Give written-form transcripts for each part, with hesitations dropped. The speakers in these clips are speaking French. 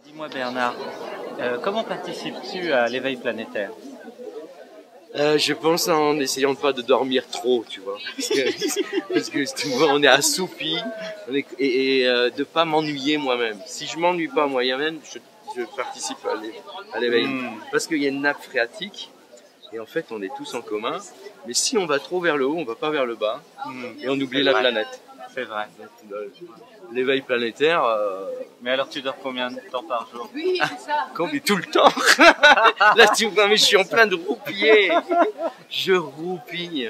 Dis-moi Bernard, comment participes-tu à l'éveil planétaire? Je pense en essayant pas de dormir trop, tu vois, parce que souvent on est assoupi et de pas m'ennuyer moi-même. Si je m'ennuie pas moi-même, je participe à l'éveil, parce qu'il y a une nappe phréatique et en fait on est tous en commun. Mais si on va trop vers le haut, on va pas vers le bas et on oublie la planète. C'est vrai. L'éveil planétaire. Mais alors tu dors combien de temps par jour? Oui, c'est ça. Mais tout le temps. Là tu vois, mais je suis en train de roupiller. Je roupille.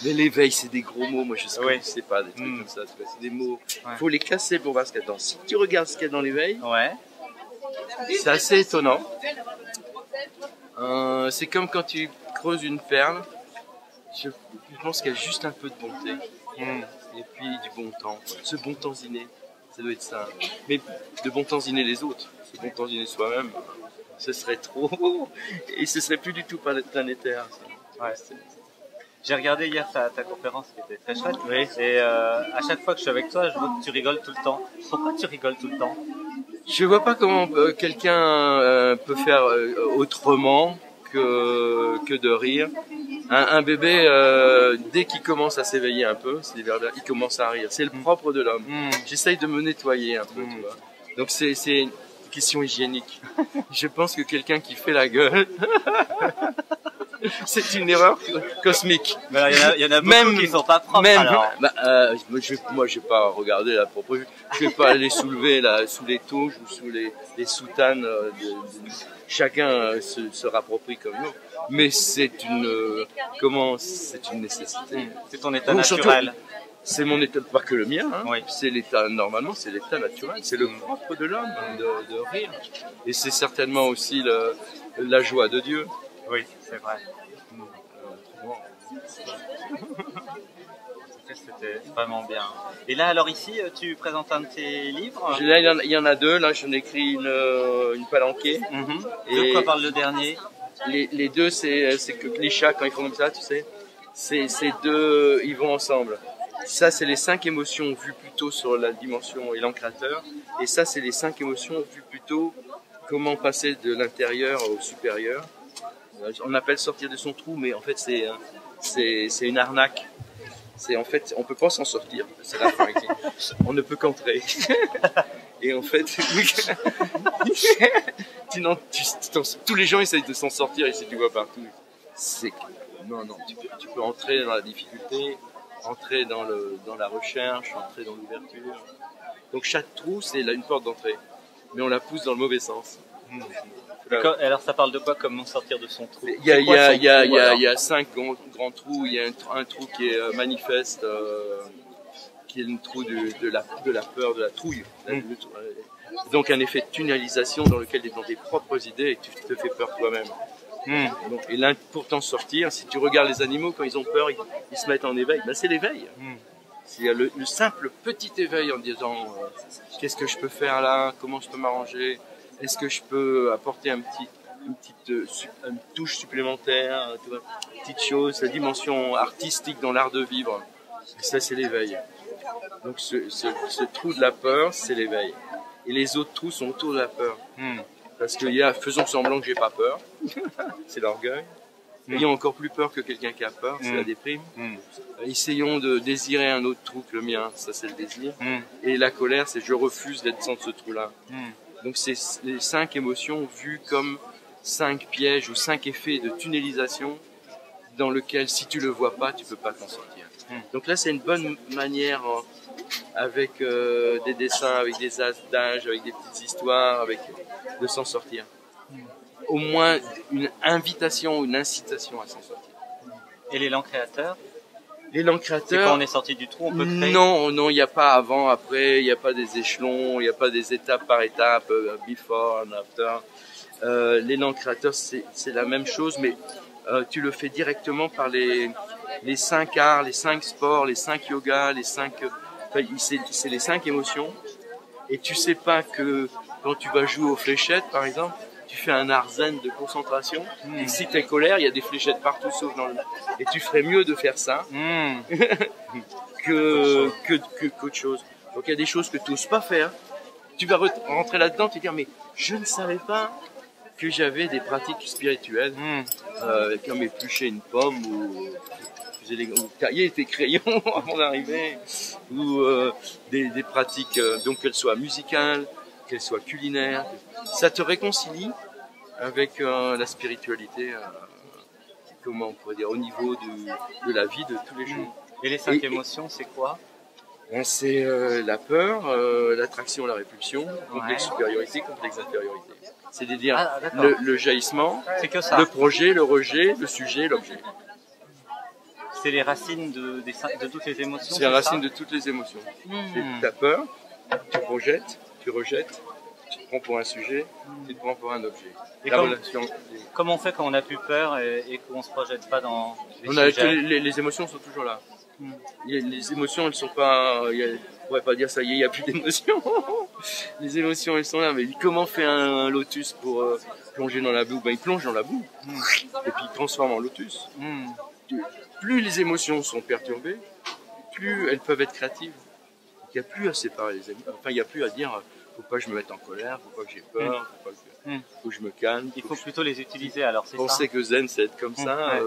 Mais l'éveil, c'est des gros mots. Moi, je sais pas des trucs comme ça. C'est des mots. Faut les casser pour voir ce qu'il y a dedans. Si tu regardes ce qu'il y a dans l'éveil, c'est assez étonnant. C'est comme quand tu creuses une perle. Je pense qu'il y a juste un peu de bonté. Et puis du bon temps. Ce bon tanziné, ça doit être ça. Mais de bon tanziner les autres. Ce bon tanziner soi-même, ce serait trop. Et ce serait plus du tout planétaire. Ça. Ouais. J'ai regardé hier ta conférence qui était très chouette. Oui. Et à chaque fois que je suis avec toi, je vois que tu rigoles tout le temps. Pourquoi tu rigoles tout le temps? Je vois pas comment quelqu'un peut faire autrement que de rire. Un bébé, dès qu'il commence à s'éveiller un peu, il commence à rire. C'est le propre de l'homme. J'essaye de me nettoyer un peu, tu vois. Donc c'est une question hygiénique. Je pense que quelqu'un qui fait la gueule, c'est une erreur cosmique. Il y en a beaucoup qui sont pas propres. Alors. Moi, je vais pas regarder la propre vue. Je vais pas aller soulever sous les touches ou sous les soutanes. Chacun se rapproprie comme nous. Mais c'est une nécessité. C'est ton état naturel. C'est mon état, pas que le mien. Oui. C'est l'état normalement, c'est l'état naturel. C'est le propre de l'homme de rire. Et c'est certainement aussi la joie de Dieu. Oui, c'est vrai. C'était vraiment bien. Et là, alors ici, tu présentes un de tes livres? Là, il y en a deux. Là, j'en ai écrit une palanquée. De quoi parle le dernier? Les deux, c'est que les chats, quand ils font comme ça, tu sais, ces deux, ils vont ensemble. Ça, c'est les 5 émotions vues plutôt sur la dimension et l'ancrateur. Et ça, c'est les 5 émotions vues plutôt comment passer de l'intérieur au supérieur. On appelle sortir de son trou, mais en fait, c'est une arnaque. En fait, on peut pas s'en sortir. C'est la fin ici. On ne peut qu'entrer. Et en fait, tous les gens essayent de s'en sortir ici, tu vois partout. Non, tu peux entrer dans la difficulté, entrer dans la recherche, entrer dans l'ouverture. Donc chaque trou, c'est une porte d'entrée, mais on la pousse dans le mauvais sens. Alors ça parle de quoi, comment sortir de son trou? Il y a 5 grands trous. Il y a un trou qui est manifeste, qui est le trou de la peur, de la trouille. Donc un effet de tunnalisation dans lequel tu es dans tes propres idées et tu te fais peur toi-même. Et là, pour t'en sortir, si tu regardes les animaux, quand ils ont peur, ils se mettent en éveil. C'est l'éveil. C'est le simple petit éveil en disant qu'est-ce que je peux faire là, comment je peux m'arranger, est-ce que je peux apporter une touche supplémentaire, une petite chose, la dimension artistique dans l'art de vivre. Et ça, c'est l'éveil. Donc ce trou de la peur, c'est l'éveil. Et les autres trous sont autour de la peur. Parce qu'il y a faisons semblant que j'ai pas peur, c'est l'orgueil. Ayons encore plus peur que quelqu'un qui a peur, c'est la déprime. Essayons de désirer un autre trou que le mien, ça c'est le désir. Et la colère, c'est je refuse d'être dans ce trou-là. Donc c'est les 5 émotions vues comme 5 pièges ou 5 effets de tunnelisation dans lequel si tu le vois pas, tu peux pas t'en sortir. Donc là c'est une bonne manière avec des dessins, avec des adages, avec des petites histoires, de s'en sortir. Au moins une invitation, une incitation à s'en sortir. Et l'élan créateur? L'élan créateur. C'est quand on est sorti du trou, on peut créer? Non, il n'y a pas avant, après, il n'y a pas des échelons, il n'y a pas des étapes par étapes, before and after. L'élan créateur, c'est la même chose, mais tu le fais directement par les 5 arts, les 5 sports, les 5 yogas, c'est les 5 émotions. Et tu sais pas que quand tu vas jouer aux fléchettes, par exemple, tu fais un art zen de concentration, et si tu es colère, il y a des fléchettes partout sauf dans le... Et tu ferais mieux de faire ça qu'autre chose. Donc il y a des choses que tu n'oses pas faire. Tu vas rentrer là-dedans, tu vas dire, mais je ne savais pas que j'avais des pratiques spirituelles, comme éplucher une pomme ou tailler tes crayons avant d'arriver, ou des pratiques, donc qu'elles soient musicales, qu'elles soient culinaires. Ça te réconcilie avec la spiritualité, comment on pourrait dire, au niveau de la vie de tous les jours. Et les 5 émotions, c'est quoi? C'est la peur, l'attraction, la répulsion, complexe supériorité, complexe infériorité. C'est-à-dire le jaillissement, que ça. le projet, le rejet, le sujet, l'objet. C'est les racines de toutes les émotions. C'est la racine de toutes les émotions. Tu as peur, tu projettes, tu rejettes, tu te prends pour un sujet, tu te prends pour un objet. Et comment on fait quand on a plus peur et qu'on ne se projette pas dans les sujets? Les émotions sont toujours là. Les émotions, elles sont pas... on pourrait pas dire ça y est, il n'y a plus d'émotions. Les émotions, elles sont là. Mais comment fait un lotus pour plonger dans la boue? Ben, il plonge dans la boue. Et puis il transforme en lotus. Plus les émotions sont perturbées, plus elles peuvent être créatives. Il n'y a plus à séparer les émotions. Enfin, il n'y a plus à dire faut pas que je me mette en colère, faut pas que j'ai peur, faut que je me calme. Il faut plutôt les utiliser alors, c'est ça? Penser que zen, c'est être comme ça.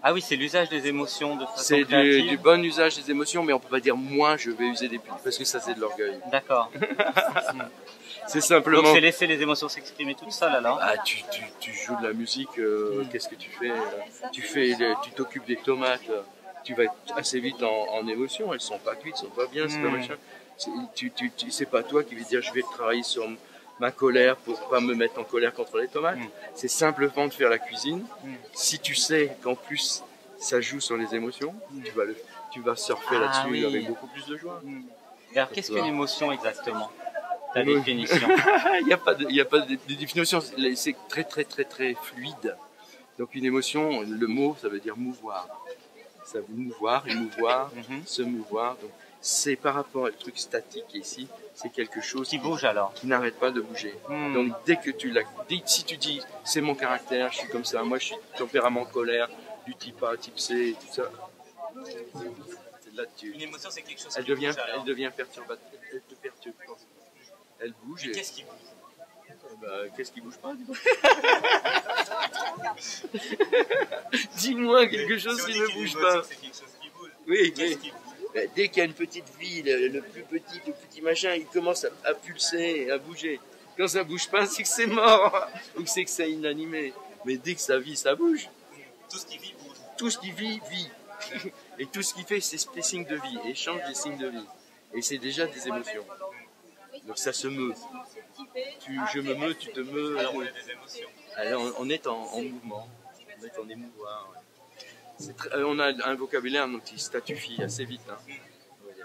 Ah oui, c'est l'usage des émotions de façon c'est créative. du bon usage des émotions, mais on peut pas dire moi je vais user des pulls, parce que ça c'est de l'orgueil. D'accord. C'est simplement... Donc c'est laisser les émotions s'exprimer toutes seules alors? Ah, tu joues de la musique, qu'est-ce que tu fais? Tu t'occupes des tomates, tu vas être assez vite en émotion, elles sont pas cuites, elles sont pas bien, c'est pas machin. C'est pas toi qui vas dire je vais travailler sur ma colère pour pas me mettre en colère contre les tomates. C'est simplement de faire la cuisine. Si tu sais qu'en plus ça joue sur les émotions, tu vas surfer là-dessus avec beaucoup plus de joie. Et alors qu'est-ce qu'une émotion exactement? Ta définition? Il n'y a pas de définition, c'est très très très très fluide. Donc une émotion, le mot ça veut dire mouvoir. Ça veut mouvoir, émouvoir, se mouvoir. Donc c'est par rapport au truc statique ici, c'est quelque chose qui bouge alors, qui n'arrête pas de bouger. Donc dès que si tu dis c'est mon caractère, je suis comme ça, moi je suis tempérament colère, du type A, type C, et tout ça. Là, une émotion c'est quelque chose elle devient perturbatrice, elle te perturbe. Elle bouge. Et qu'est-ce qui bouge? Qu'est-ce qui bouge pas? Dis-moi quelque chose qui ne bouge pas. C'est quelque chose qui bouge. Oui, oui. Dès qu'il y a une petite vie, le plus petit machin, il commence à pulser, à bouger. Quand ça bouge pas, c'est que c'est mort, ou c'est que c'est inanimé. Mais dès que ça vit, ça bouge. Tout ce qui vit bouge. Tout ce qui vit, vit. Et tout ce qui fait, c'est des signes de vie, échange des signes de vie. Et c'est déjà des émotions. Donc ça se meut. Je me meus, tu te meus. Alors on a des émotions. Alors on est en mouvement, on est en émouvoir. On a un vocabulaire qui statufie assez vite. Hein.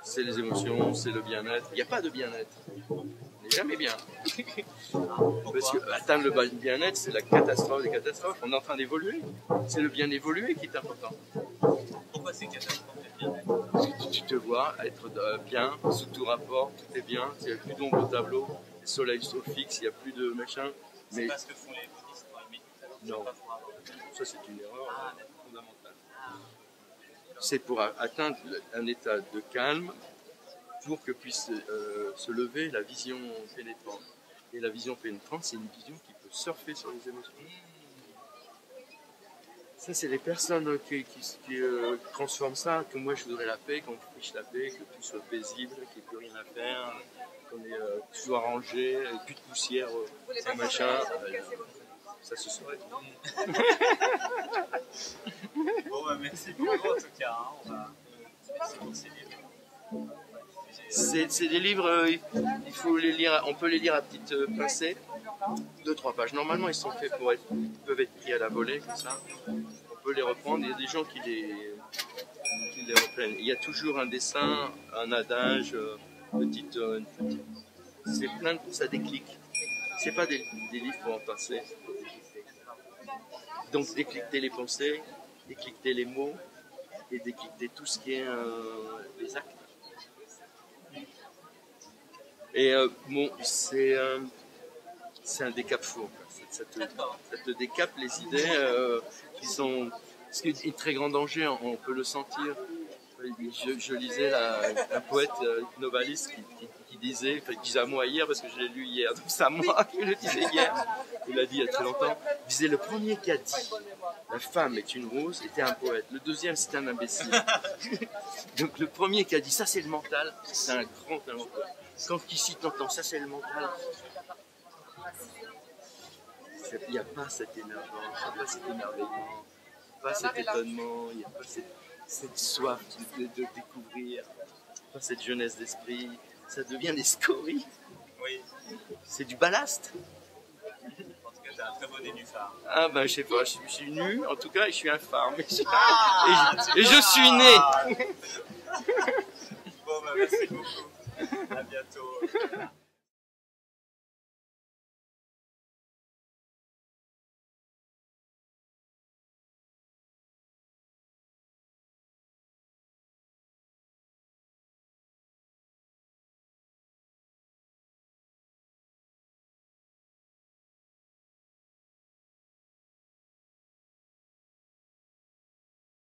C'est les émotions, c'est le bien-être. Il n'y a pas de bien-être. On n'est jamais bien. Parce que atteindre le bien-être, c'est la catastrophe des catastrophes. On est en train d'évoluer. C'est le bien évolué qui est important. Pourquoi c'est catastrophe et bien-être? Parce que tu te vois être bien, sous tout rapport, tout est bien. Il n'y a plus d'ombre au tableau, le soleil se fixe, il n'y a plus de machin. C'est pas ce que font les bouddhistes quand ils méditent. Non, ça c'est une erreur fondamentale. C'est pour atteindre un état de calme, pour que puisse se lever la vision pénétrante. Et la vision pénétrante, c'est une vision qui peut surfer sur les émotions. Ça, c'est les personnes qui transforment ça, que moi je voudrais la paix, qu'on fiche la paix, que tout soit paisible, qu'il n'y ait plus rien à faire, qu'on ait tout arrangé, plus de poussière, machin. Ça se saurait. Bon, merci beaucoup en tout cas. Merci pour ces livres. C'est des livres, il faut les lire, on peut les lire à petite pincée, 2-3 pages. Normalement, ils sont faits ils peuvent être pris à la volée comme ça. On peut les reprendre. Il y a des gens qui les reprennent. Il y a toujours un dessin, un adage, c'est plein de ça déclic. C'est pas des livres pour en passer. Donc déclicter les pensées, déclicter les mots et déclicter tout ce qui est les actes. Et bon, c'est un décap faux. Ça te décape les idées qui sont... Ce qui est un très grand danger, on peut le sentir. Je lisais un poète noveliste qui qui disait, enfin, il disait à moi hier, parce que je l'ai lu hier, donc c'est à moi qui le disait hier, il l'a dit il y a très longtemps, il disait le premier qui a dit la femme est une rose était un poète, le deuxième c'est un imbécile. Donc le premier qui a dit ça c'est le mental, c'est un grand inventeur. Quand ici t'entends ça c'est le mental, il n'y a pas cet énervement, il n'y a pas cet émerveillement, pas cet étonnement, il n'y a pas cette soif de découvrir, pas cette jeunesse d'esprit, ça devient des scories. Oui. C'est du ballast. En tout cas, t'as un très beau nénuphar. Ah ben je sais pas, je suis nu, en tout cas je suis un phare. Et je suis né. Bon, bah, merci beaucoup. À bientôt.